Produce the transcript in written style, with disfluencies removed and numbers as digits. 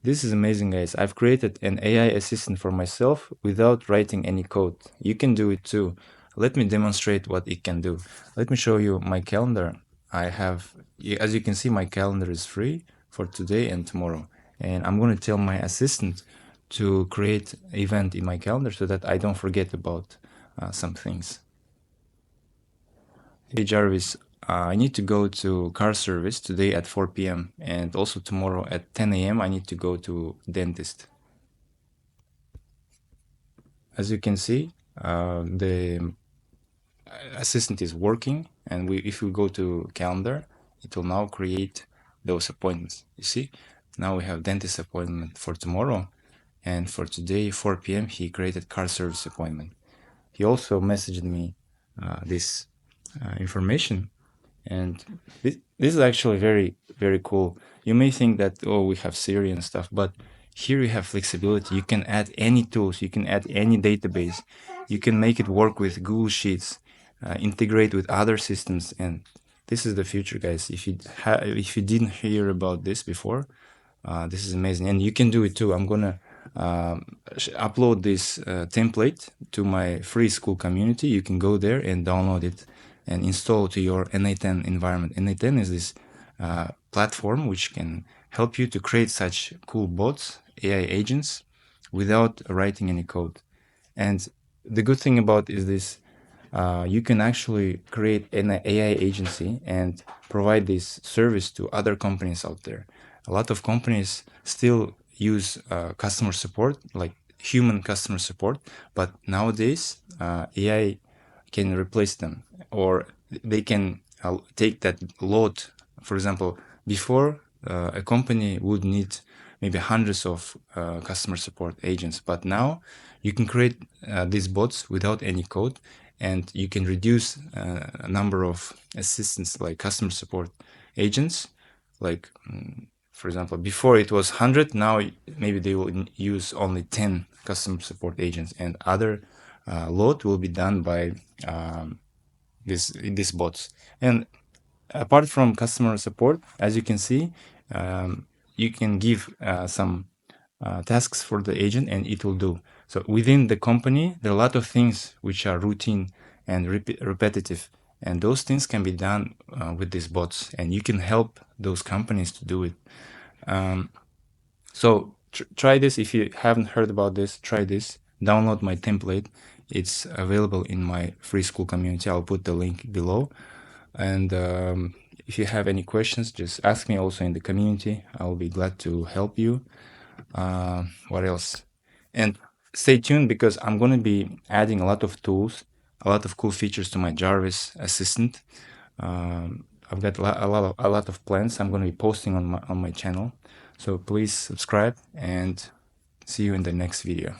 This is amazing, guys. I've created an AI assistant for myself without writing any code. You can do it too. Let me demonstrate what it can do. Let me show you my calendar. As you can see, my calendar is free for today and tomorrow. And I'm going to tell my assistant to create an event in my calendar so that I don't forget about some things. Hey Jarvis, I need to go to car service today at 4 p.m. and also tomorrow at 10 a.m. I need to go to dentist. As you can see, the assistant is working, and if we go to calendar, it will now create those appointments. You see, now we have dentist appointment for tomorrow, and for today 4 p.m. he created car service appointment. He also messaged me this information. And this is actually very cool. You may think that, oh, we have Siri and stuff, but here you have flexibility. You can add any tools, you can add any database, you can make it work with Google Sheets, integrate with other systems, and this is the future, guys. If you didn't hear about this before, this is amazing, and you can do it too. I'm gonna upload this template to my free school community. You can go there and download it and install to your NA10 environment. NA10 is this platform which can help you to create such cool bots, AI agents, without writing any code. And the good thing about is this, you can actually create an AI agency and provide this service to other companies out there. A lot of companies still use customer support, like human customer support, but nowadays AI can replace them, or they can take that load. For example, before a company would need maybe hundreds of customer support agents, but now you can create these bots without any code, and you can reduce a number of assistants like customer support agents. Like, for example, before it was 100, now maybe they will use only 10 customer support agents, and other load will be done by these bots. And apart from customer support, as you can see, you can give some tasks for the agent and it will do. So within the company, there are a lot of things which are routine and repetitive, and those things can be done with these bots, and you can help those companies to do it. So try this. If you haven't heard about this, try this. Download my template. It's available in my free school community. I'll put the link below. And if you have any questions, just ask me also in the community. I'll be glad to help you. What else? And stay tuned, because I'm going to be adding a lot of tools, a lot of cool features to my Jarvis assistant. I've got a lot of plans I'm going to be posting on my channel. So please subscribe and see you in the next video.